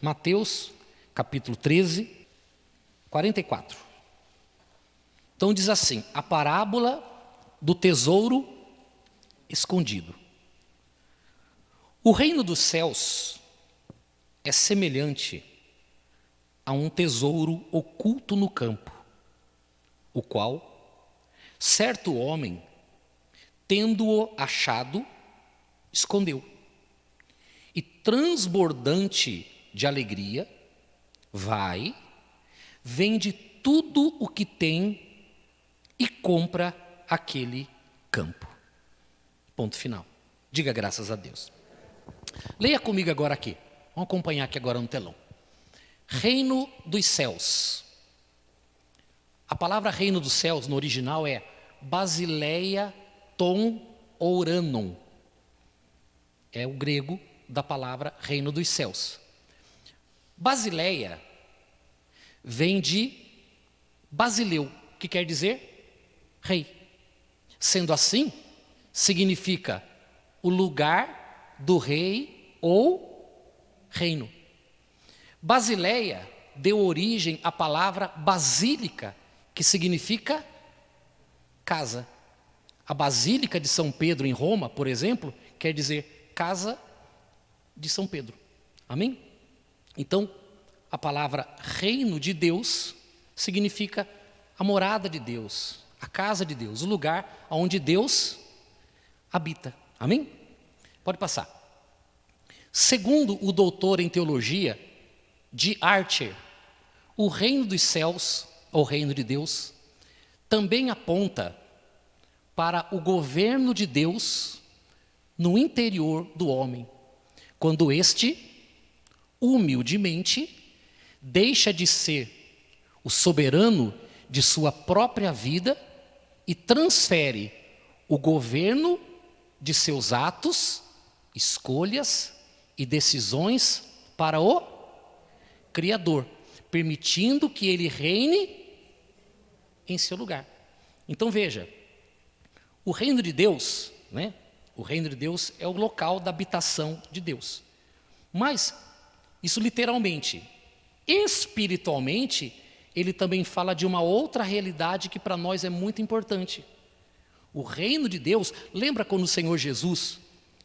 Mateus, capítulo 13, 44. Então diz assim: a parábola do tesouro escondido. O reino dos céus é semelhante a um tesouro oculto no campo, o qual certo homem, tendo-o achado, escondeu. E transbordante de alegria, vai, vende tudo o que tem e compra aquele campo. Ponto final. Diga graças a Deus. Leia comigo agora aqui. Vamos acompanhar aqui agora no telão. Reino dos céus. A palavra reino dos céus no original é Basileia ton ouranon. É o grego da palavra reino dos céus. Basileia vem de Basileu, que quer dizer rei. Sendo assim, significa o lugar do rei ou reino. Basileia deu origem à palavra basílica, que significa casa. A Basílica de São Pedro em Roma, por exemplo, quer dizer casa de São Pedro. Amém? Então, a palavra reino de Deus significa a morada de Deus, a casa de Deus, o lugar onde Deus habita. Amém? Pode passar. Segundo o doutor em teologia, D. Archer, o reino dos céus, ou reino de Deus, também aponta para o governo de Deus no interior do homem, quando este, humildemente, deixa de ser o soberano de sua própria vida e transfere o governo de seus atos, escolhas e decisões para o Criador, permitindo que ele reine em seu lugar. Então veja, o reino de Deus, né? O reino de Deus é o local da habitação de Deus. Mas, isso literalmente, espiritualmente, ele também fala de uma outra realidade que para nós é muito importante. O reino de Deus, lembra quando o Senhor Jesus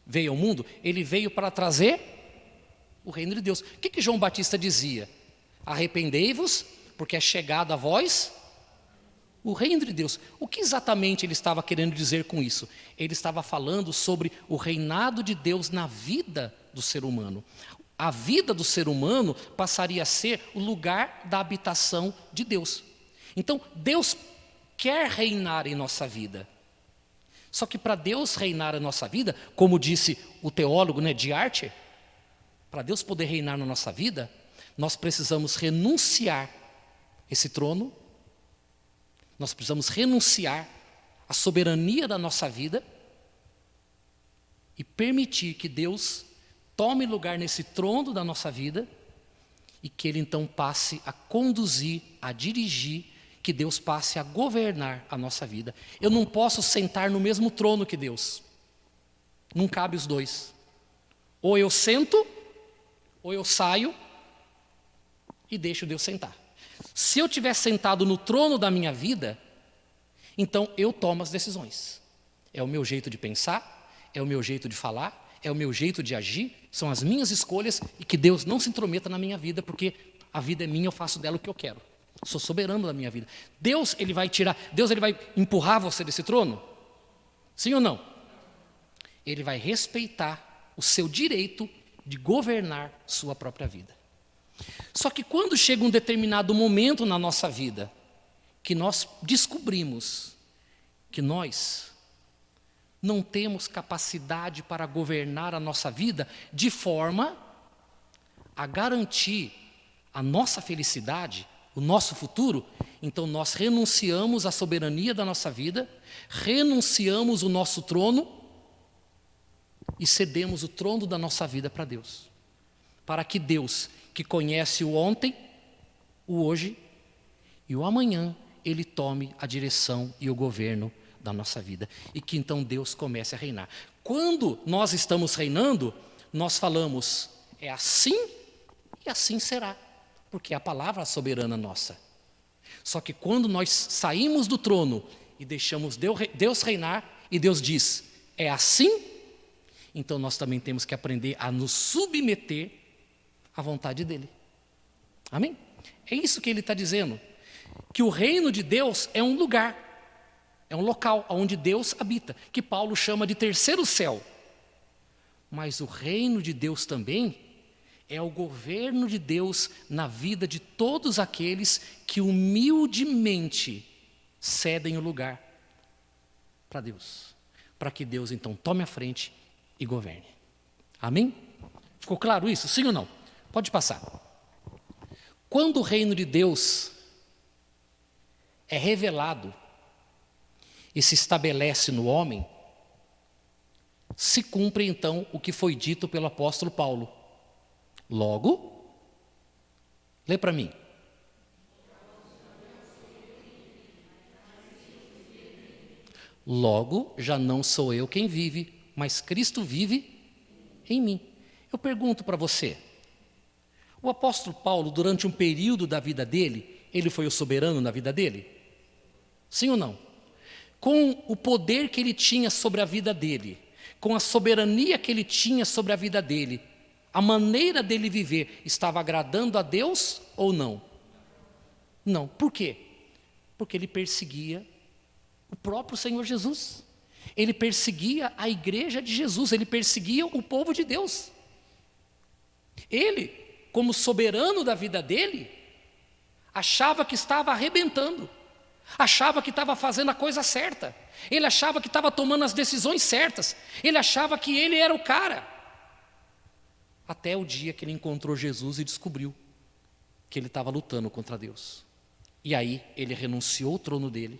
veio ao mundo? Ele veio para trazer o reino de Deus. O que João Batista dizia? Arrependei-vos, porque é chegado a vós o reino de Deus. O que exatamente ele estava querendo dizer com isso? Ele estava falando sobre o reinado de Deus na vida do ser humano. A vida do ser humano passaria a ser o lugar da habitação de Deus. Então, Deus quer reinar em nossa vida. Só que para Deus reinar em nossa vida, como disse o teólogo, D. Archer, para Deus poder reinar na nossa vida, nós precisamos renunciar esse trono, nós precisamos renunciar à soberania da nossa vida e permitir que Deus tome lugar nesse trono da nossa vida e que Ele então passe a conduzir, a dirigir, que Deus passe a governar a nossa vida. Eu não posso sentar no mesmo trono que Deus. Não cabe os dois. Ou eu sento, ou eu saio e deixo Deus sentar. Se eu estiver sentado no trono da minha vida, então eu tomo as decisões. É o meu jeito de pensar, é o meu jeito de falar, é o meu jeito de agir, são as minhas escolhas e que Deus não se intrometa na minha vida, porque a vida é minha, eu faço dela o que eu quero. Sou soberano da minha vida. Deus, ele vai empurrar você desse trono? Sim ou não? Ele vai respeitar o seu direito de governar sua própria vida. Só que quando chega um determinado momento na nossa vida, que nós descobrimos que nós não temos capacidade para governar a nossa vida de forma a garantir a nossa felicidade, o nosso futuro, então nós renunciamos à soberania da nossa vida, renunciamos o nosso trono e cedemos o trono da nossa vida para Deus. Para que Deus, que conhece o ontem, o hoje e o amanhã, Ele tome a direção e o governo da nossa vida. E que então Deus comece a reinar. Quando nós estamos reinando, nós falamos, é assim E assim será, porque é a palavra soberana nossa. Só que quando nós saímos do trono e deixamos Deus reinar, e Deus diz, é assim, então nós também temos que aprender a nos submeter à vontade dEle. Amém? É isso que ele está dizendo, que o reino de Deus é um lugar, é um local onde Deus habita, que Paulo chama de terceiro céu. Mas o reino de Deus também é o governo de Deus na vida de todos aqueles que humildemente cedem o lugar para Deus, para que Deus então tome a frente e governe. Amém? Ficou claro isso? Sim ou não? Pode passar. Quando o reino de Deus é revelado e se estabelece no homem, se cumpre então o que foi dito pelo apóstolo Paulo. Logo, lê para mim. Logo, já não sou eu quem vive, mas Cristo vive em mim. Eu pergunto para você, o apóstolo Paulo, durante um período da vida dele, ele foi o soberano na vida dele? Sim ou não? Com o poder que ele tinha sobre a vida dele, com a soberania que ele tinha sobre a vida dele, a maneira dele viver estava agradando a Deus ou não? Não. Por quê? Porque ele perseguia o próprio Senhor Jesus. Ele perseguia a igreja de Jesus, ele perseguia o povo de Deus. Ele, como soberano da vida dele, achava que estava arrebentando, achava que estava fazendo a coisa certa, ele achava que estava tomando as decisões certas, ele achava que ele era o cara. Até o dia que ele encontrou Jesus e descobriu que ele estava lutando contra Deus. E aí ele renunciou ao trono dele,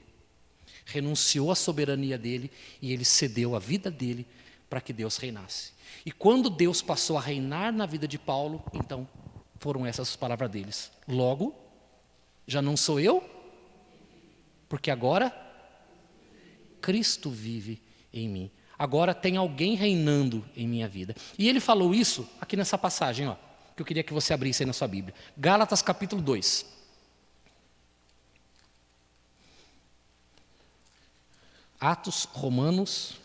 renunciou à soberania dele e ele cedeu a vida dele para que Deus reinasse. E quando Deus passou a reinar na vida de Paulo, então foram essas as palavras deles. Logo, já não sou eu, porque agora Cristo vive em mim. Agora tem alguém reinando em minha vida. E ele falou isso aqui nessa passagem, ó, que eu queria que você abrisse aí na sua Bíblia. Gálatas capítulo 2. Atos, Romanos,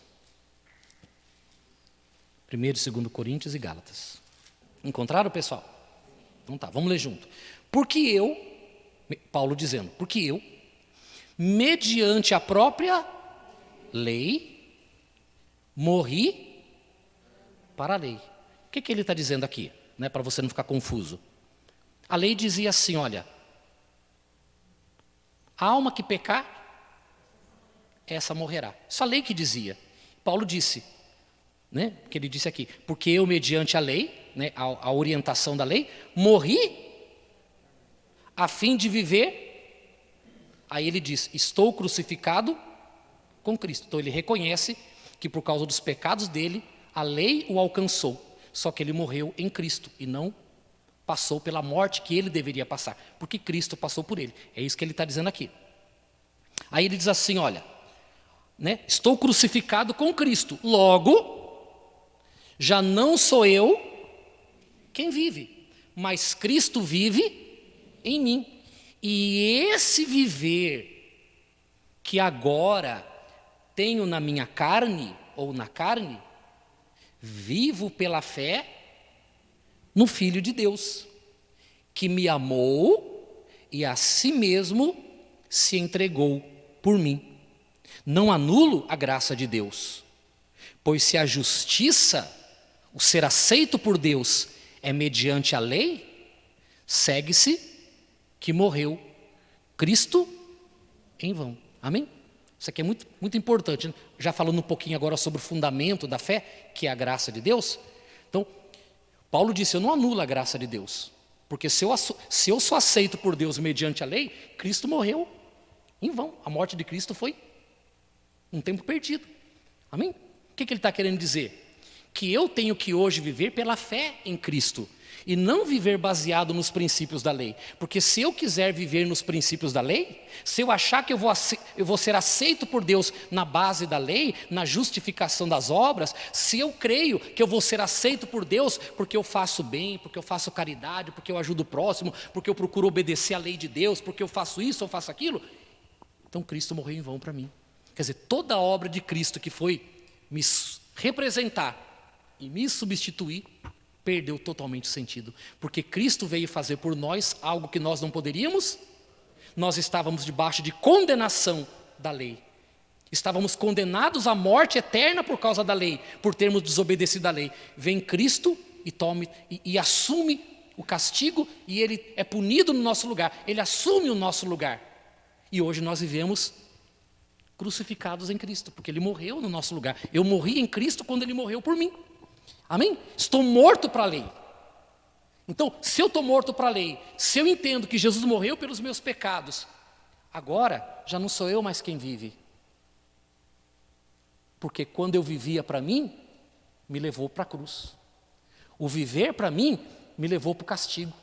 1º e 2º Coríntios e Gálatas. Encontraram, pessoal? Então tá, vamos ler junto. Porque eu, Paulo dizendo, porque eu, mediante a própria lei, morri para a lei. O que ele está dizendo aqui? Né, para você não ficar confuso. A lei dizia assim, olha, a alma que pecar, essa morrerá. Isso a lei que dizia. Paulo disse, né, que ele disse aqui, porque eu mediante a lei, né, a orientação da lei, morri a fim de viver. Aí ele diz, estou crucificado com Cristo. Então ele reconhece que por causa dos pecados dele, a lei o alcançou. Só que ele morreu em Cristo e não passou pela morte que ele deveria passar, porque Cristo passou por ele. É isso que ele está dizendo aqui. Aí ele diz assim, olha, né, estou crucificado com Cristo, logo, já não sou eu quem vive, mas Cristo vive em mim. E esse viver que agora tenho na minha carne, ou na carne, vivo pela fé no Filho de Deus, que me amou e a si mesmo se entregou por mim. Não anulo a graça de Deus, pois se a justiça, o ser aceito por Deus, é mediante a lei, segue-se que morreu Cristo em vão. Amém? Isso aqui é muito, muito importante, né? Já falando um pouquinho agora sobre o fundamento da fé, que é a graça de Deus. Então, Paulo disse, eu não anulo a graça de Deus, porque se eu sou aceito por Deus mediante a lei, Cristo morreu em vão. A morte de Cristo foi um tempo perdido. Amém? O que ele está querendo dizer? que eu tenho que hoje viver pela fé em Cristo e não viver baseado nos princípios da lei. Porque se eu quiser viver nos princípios da lei, se eu achar que eu vou ser aceito por Deus na base da lei, na justificação das obras, se eu creio que eu vou ser aceito por Deus porque eu faço bem, porque eu faço caridade, porque eu ajudo o próximo, porque eu procuro obedecer à lei de Deus, porque eu faço isso, eu faço aquilo, então Cristo morreu em vão para mim. Quer dizer, toda a obra de Cristo que foi me representar e me substituir, perdeu totalmente o sentido, porque Cristo veio fazer por nós algo que nós não poderíamos. Nós estávamos debaixo de condenação da lei, estávamos condenados à morte eterna por causa da lei, por termos desobedecido à lei. Vem Cristo e assume o castigo, e Ele é punido no nosso lugar, Ele assume o nosso lugar, e hoje nós vivemos crucificados em Cristo, porque Ele morreu no nosso lugar. Eu morri em Cristo quando Ele morreu por mim. Amém? Estou morto para a lei. Então, se eu estou morto para a lei, se eu entendo que Jesus morreu pelos meus pecados, agora já não sou eu mais quem vive. Porque quando eu vivia para mim, me levou para a cruz. O viver para mim me levou para o castigo.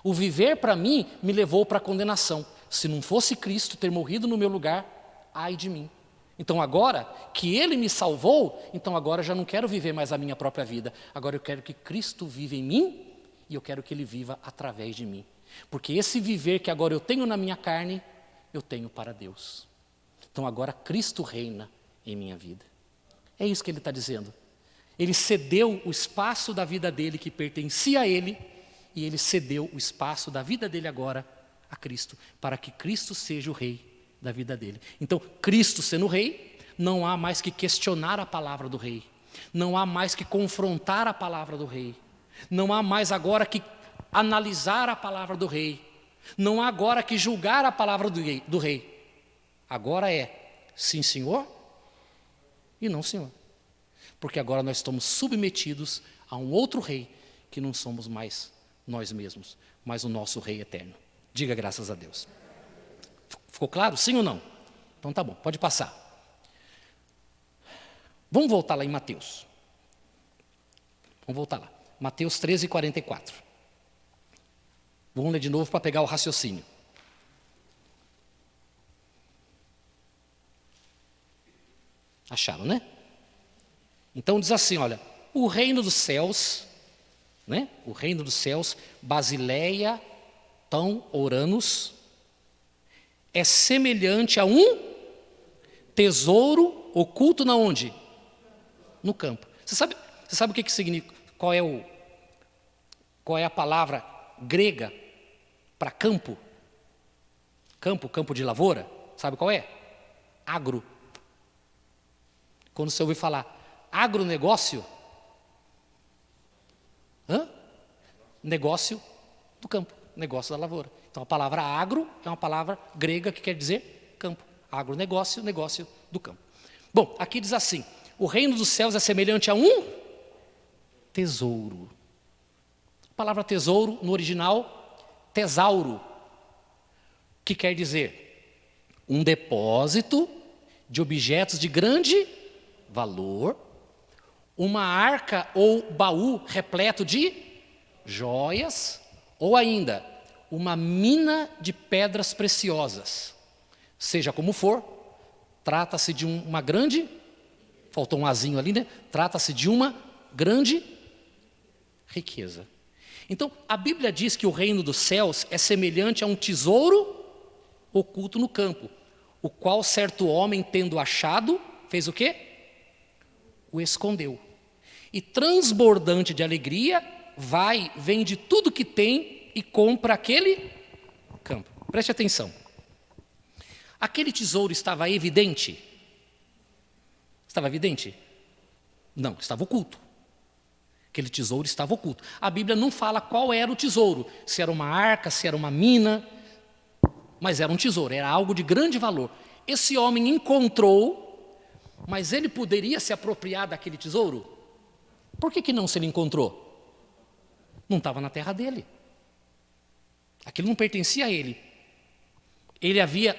O viver para mim me levou para a condenação. Se não fosse Cristo ter morrido no meu lugar, ai de mim. Então agora que Ele me salvou, então agora eu já não quero viver mais a minha própria vida. Agora eu quero que Cristo viva em mim e eu quero que Ele viva através de mim. Porque esse viver que agora eu tenho na minha carne, eu tenho para Deus. Então agora Cristo reina em minha vida. É isso que Ele está dizendo. Ele cedeu o espaço da vida dele que pertencia a Ele, e Ele cedeu o espaço da vida dele agora a Cristo, para que Cristo seja o rei da vida dele. Então, Cristo sendo rei, não há mais que questionar a palavra do rei, não há mais que confrontar a palavra do rei, não há mais agora que analisar a palavra do rei, não há agora que julgar a palavra do rei. Agora é sim, senhor, e não, senhor. Porque agora nós estamos submetidos a um outro rei, que não somos mais nós mesmos, mas o nosso rei eterno. Diga graças a Deus. Ficou claro? Sim ou não? Então tá bom, pode passar. Vamos voltar lá em Mateus. Vamos voltar lá. Mateus 13, 44. Vamos ler de novo para pegar o raciocínio. Acharam, né? Então diz assim, olha, o reino dos céus, né? O reino dos céus, Basileia, Tão, Oranos, é semelhante a um tesouro oculto na onde? No campo. Você sabe o que significa? Qual é a palavra grega para campo? Campo de lavoura. Sabe qual é? Agro. Quando você ouvir falar agronegócio, negócio do campo, negócio da lavoura. Então a palavra agro é uma palavra grega que quer dizer campo. Agronegócio, negócio do campo. Bom, aqui diz assim, o reino dos céus é semelhante a um tesouro. A palavra tesouro, no original, tesauro, que quer dizer um depósito de objetos de grande valor, uma arca ou baú repleto de joias, ou ainda uma mina de pedras preciosas. Seja como for, trata-se de uma grande, faltou um azinho ali, né? Trata-se de uma grande riqueza. Então, a Bíblia diz que o reino dos céus é semelhante a um tesouro oculto no campo, o qual certo homem, tendo achado, fez o quê? O escondeu. E transbordante de alegria, vende tudo que tem e compra aquele campo. Preste atenção. Aquele tesouro estava evidente? Estava evidente? Não, estava oculto. Aquele tesouro estava oculto. A Bíblia não fala qual era o tesouro, se era uma arca, se era uma mina, mas era um tesouro, era algo de grande valor. Esse homem encontrou, mas ele poderia se apropriar daquele tesouro? Por que não, se ele encontrou? Não estava na terra dele. Aquilo não pertencia a ele. Ele havia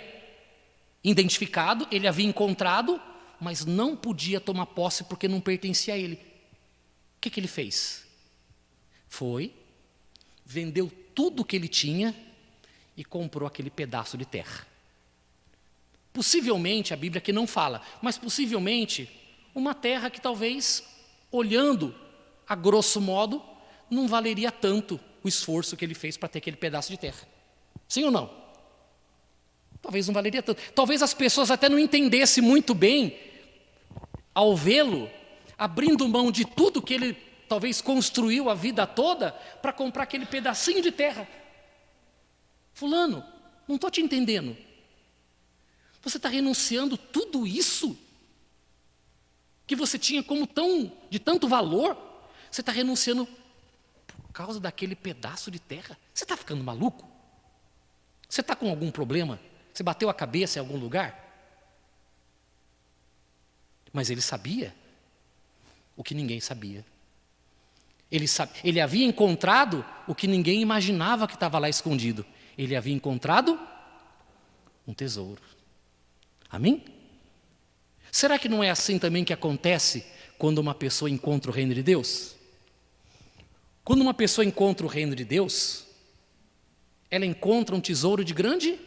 identificado, ele havia encontrado, mas não podia tomar posse porque não pertencia a ele. O que ele fez? Foi, vendeu tudo o que ele tinha e comprou aquele pedaço de terra. Possivelmente, a Bíblia aqui não fala, mas possivelmente uma terra que talvez, olhando a grosso modo, não valeria tanto o esforço que ele fez para ter aquele pedaço de terra. Sim ou não? Talvez não valeria tanto. Talvez as pessoas até não entendessem muito bem, ao vê-lo, abrindo mão de tudo que ele talvez construiu a vida toda, para comprar aquele pedacinho de terra. Fulano, não estou te entendendo. Você está renunciando tudo isso que você tinha como de tanto valor, você está renunciando por causa daquele pedaço de terra. Você está ficando maluco? Você está com algum problema? Você bateu a cabeça em algum lugar? Mas ele sabia o que ninguém sabia. Ele havia encontrado o que ninguém imaginava que estava lá escondido. Ele havia encontrado um tesouro. Amém? Será que não é assim também que acontece quando uma pessoa encontra o reino de Deus? Quando uma pessoa encontra o reino de Deus, ela encontra um tesouro de grande,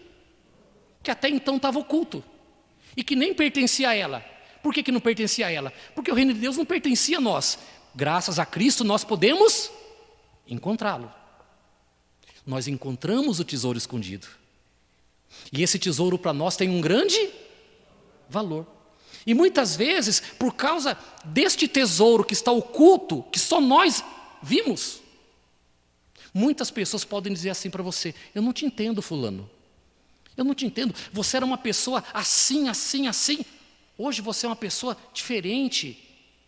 que até então estava oculto, e que nem pertencia a ela. Por que não pertencia a ela? Porque o reino de Deus não pertencia a nós. Graças a Cristo nós podemos encontrá-lo. Nós encontramos o tesouro escondido. E esse tesouro para nós tem um grande valor. E muitas vezes, por causa deste tesouro que está oculto, que só nós vimos, muitas pessoas podem dizer assim para você: eu não te entendo, fulano. Eu não te entendo. Você era uma pessoa assim, assim, assim. Hoje você é uma pessoa diferente.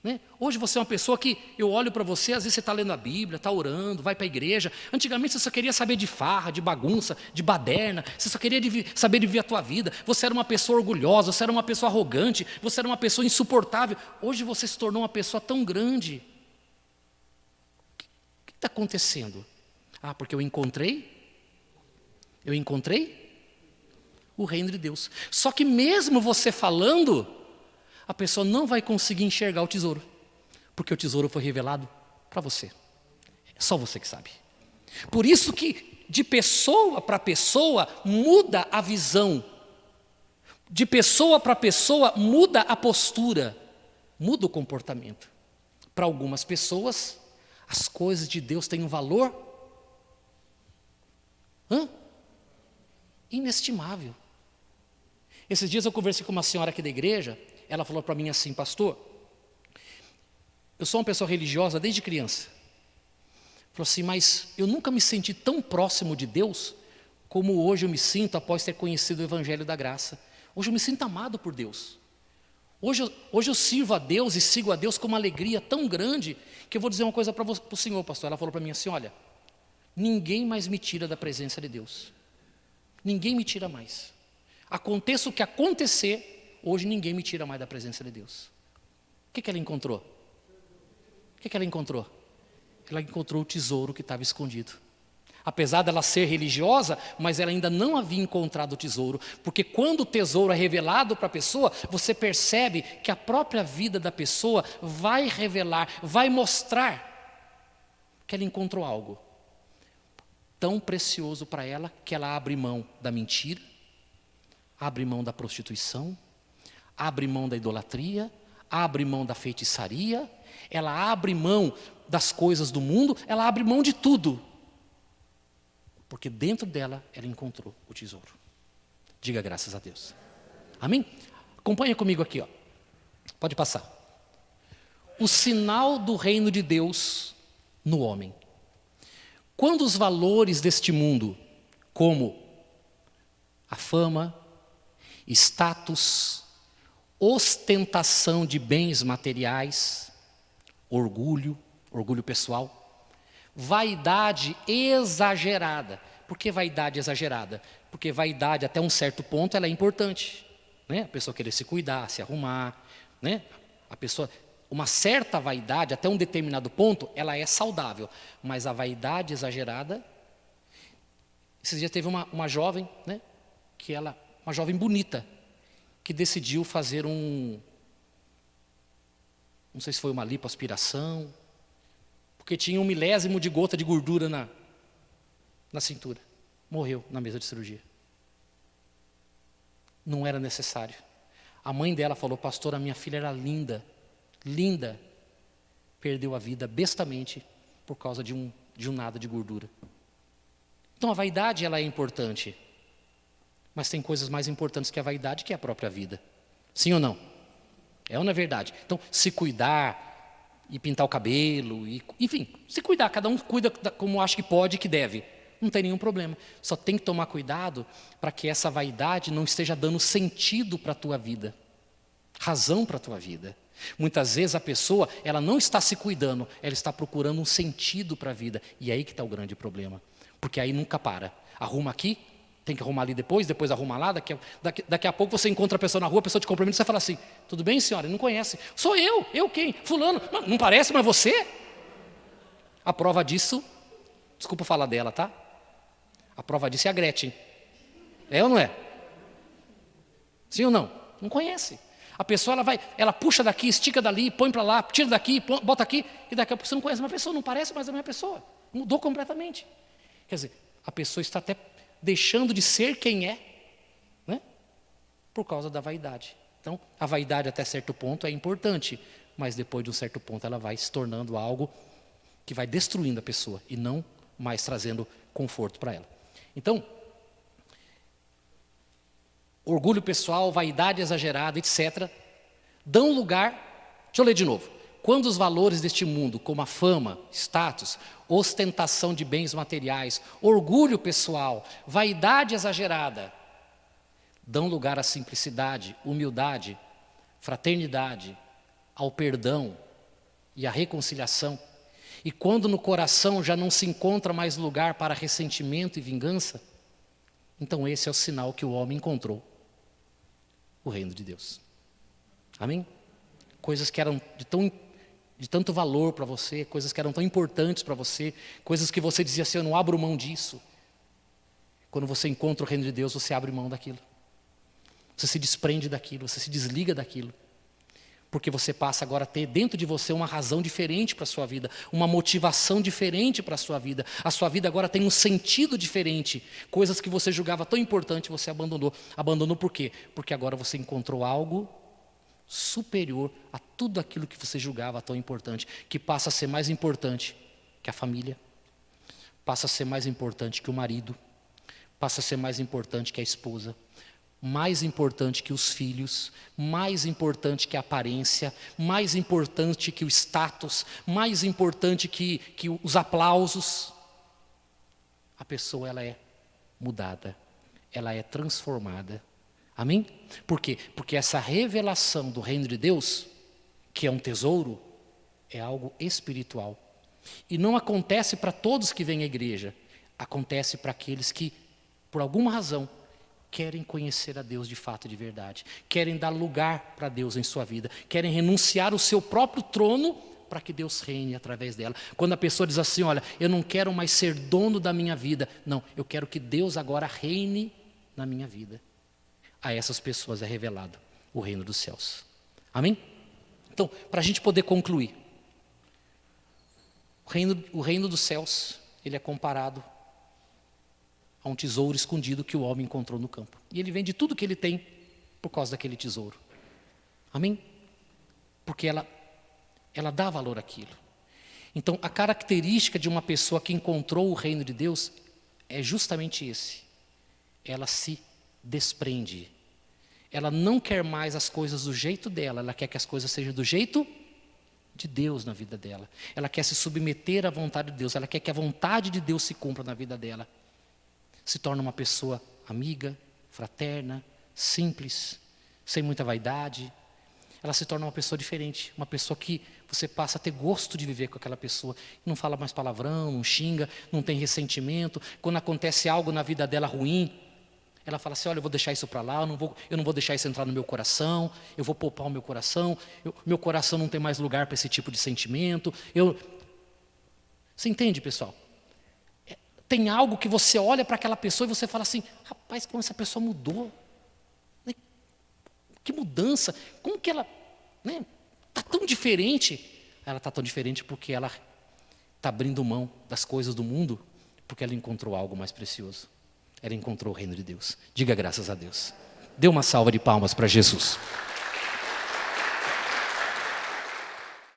Né? Hoje você é uma pessoa que eu olho para você, às vezes você está lendo a Bíblia, está orando, vai para a igreja. Antigamente você só queria saber de farra, de bagunça, de baderna. Você só queria saber de viver a tua vida. Você era uma pessoa orgulhosa, você era uma pessoa arrogante, você era uma pessoa insuportável. Hoje você se tornou uma pessoa tão grande. O que está acontecendo? Ah, porque eu encontrei o reino de Deus. Só que mesmo você falando, a pessoa não vai conseguir enxergar o tesouro, porque o tesouro foi revelado para você. É só você que sabe. Por isso que de pessoa para pessoa muda a visão. De pessoa para pessoa muda a postura, muda o comportamento. Para algumas pessoas, as coisas de Deus têm um valor inestimável. Esses dias eu conversei com uma senhora aqui da igreja. Ela falou para mim assim: pastor, eu sou uma pessoa religiosa desde criança. Falou assim: mas eu nunca me senti tão próximo de Deus como hoje eu me sinto após ter conhecido o Evangelho da Graça. Hoje eu me sinto amado por Deus. Hoje eu sirvo a Deus e sigo a Deus com uma alegria tão grande que eu vou dizer uma coisa para o senhor, pastor. Ela falou para mim assim: olha, ninguém mais me tira da presença de Deus. Ninguém me tira mais. Aconteça o que acontecer, hoje ninguém me tira mais da presença de Deus. O que ela encontrou? O que ela encontrou? Ela encontrou o tesouro que estava escondido. Apesar dela ser religiosa, mas ela ainda não havia encontrado o tesouro. Porque quando o tesouro é revelado para a pessoa, você percebe que a própria vida da pessoa vai revelar, vai mostrar que ela encontrou algo tão precioso para ela, que ela abre mão da mentira, abre mão da prostituição, abre mão da idolatria, abre mão da feitiçaria, ela abre mão das coisas do mundo, ela abre mão de tudo. Porque dentro dela, ela encontrou o tesouro. Diga graças a Deus. Amém? Acompanha comigo aqui, ó. Pode passar. O sinal do reino de Deus no homem. Quando os valores deste mundo, como a fama, status, ostentação de bens materiais, orgulho pessoal, vaidade exagerada. Por que vaidade exagerada? Porque vaidade até um certo ponto ela é importante, né? A pessoa querer se cuidar, se arrumar, né? A pessoa, uma certa vaidade até um determinado ponto ela é saudável, mas a vaidade exagerada. Esses dias teve uma jovem, né? Uma jovem bonita, que decidiu fazer não sei se foi uma lipoaspiração, porque tinha 1 milésimo de gota de gordura na cintura. Morreu na mesa de cirurgia. Não era necessário. A mãe dela falou: pastor, a minha filha era linda, linda. Perdeu a vida bestamente por causa de um nada de gordura. Então a vaidade, ela é importante. Mas tem coisas mais importantes que a vaidade, que é a própria vida. Sim ou não? É ou não é verdade? Então, se cuidar e pintar o cabelo, enfim, se cuidar, cada um cuida como acha que pode e que deve. Não tem nenhum problema. Só tem que tomar cuidado para que essa vaidade não esteja dando sentido para a tua vida, razão para a tua vida. Muitas vezes a pessoa, ela não está se cuidando, ela está procurando um sentido para a vida. E é aí que está o grande problema. Porque aí nunca para. Arruma aqui, tem que arrumar ali depois arruma lá. Daqui a pouco você encontra a pessoa na rua, a pessoa te cumprimenta e você fala assim: tudo bem, senhora? Não conhece. Sou eu quem? Fulano. Não parece, mas você? A prova disso, desculpa falar dela, tá? A prova disso é a Gretchen. É ou não é? Sim ou não? Não conhece. A pessoa, ela puxa daqui, estica dali, põe para lá, tira daqui, bota aqui, e daqui a pouco você não conhece uma pessoa, não parece mais a mesma pessoa. Mudou completamente. Quer dizer, a pessoa está até deixando de ser quem é, né? Por causa da vaidade. Então, a vaidade até certo ponto é importante, mas depois de um certo ponto ela vai se tornando algo que vai destruindo a pessoa e não mais trazendo conforto para ela. Então, orgulho pessoal, vaidade exagerada, etc., dão lugar, deixa eu ler de novo. Quando os valores deste mundo, como a fama, status, ostentação de bens materiais, orgulho pessoal, vaidade exagerada, dão lugar à simplicidade, humildade, fraternidade, ao perdão e à reconciliação, e quando no coração já não se encontra mais lugar para ressentimento e vingança, então esse é o sinal que o homem encontrou o reino de Deus. Amém? Coisas que eram de tanto valor para você, coisas que eram tão importantes para você, coisas que você dizia assim: eu não abro mão disso. Quando você encontra o reino de Deus, você abre mão daquilo. Você se desprende daquilo, você se desliga daquilo. Porque você passa agora a ter dentro de você uma razão diferente para a sua vida, uma motivação diferente para a sua vida. A sua vida agora tem um sentido diferente. Coisas que você julgava tão importante, você abandonou. Abandonou por quê? Porque agora você encontrou algo superior a tudo aquilo que você julgava tão importante, que passa a ser mais importante que a família, passa a ser mais importante que o marido, passa a ser mais importante que a esposa, mais importante que os filhos, mais importante que a aparência, mais importante que o status, mais importante que os aplausos. A pessoa, ela é mudada, ela é transformada. Amém? Por quê? Porque essa revelação do reino de Deus, que é um tesouro, é algo espiritual. E não acontece para todos que vêm à igreja, acontece para aqueles que, por alguma razão, querem conhecer a Deus de fato e de verdade, querem dar lugar para Deus em sua vida, querem renunciar o seu próprio trono para que Deus reine através dela. Quando a pessoa diz assim: olha, eu não quero mais ser dono da minha vida, não, eu quero que Deus agora reine na minha vida. A essas pessoas é revelado o reino dos céus. Amém? Então, para a gente poder concluir, o reino dos céus, ele é comparado a um tesouro escondido que o homem encontrou no campo. E ele vende tudo que ele tem por causa daquele tesouro. Amém? Porque ela dá valor àquilo. Então, a característica de uma pessoa que encontrou o reino de Deus é justamente esse. Ela se desprende. Ela não quer mais as coisas do jeito dela, ela quer que as coisas sejam do jeito de Deus na vida dela. Ela quer se submeter à vontade de Deus, ela quer que a vontade de Deus se cumpra na vida dela. Se torna uma pessoa amiga, fraterna, simples, sem muita vaidade. Ela se torna uma pessoa diferente, uma pessoa que você passa a ter gosto de viver com aquela pessoa. Não fala mais palavrão, não xinga, não tem ressentimento. Quando acontece algo na vida dela ruim, ela fala assim: olha, eu vou deixar isso para lá, eu não vou deixar isso entrar no meu coração, eu vou poupar o meu coração, meu coração não tem mais lugar para esse tipo de sentimento. Você entende, pessoal? Tem algo que você olha para aquela pessoa e você fala assim: rapaz, como essa pessoa mudou. Que mudança, como que ela está tão diferente? Ela está tão diferente porque ela está abrindo mão das coisas do mundo porque ela encontrou algo mais precioso. Ela encontrou o reino de Deus. Diga graças a Deus. Dê uma salva de palmas para Jesus.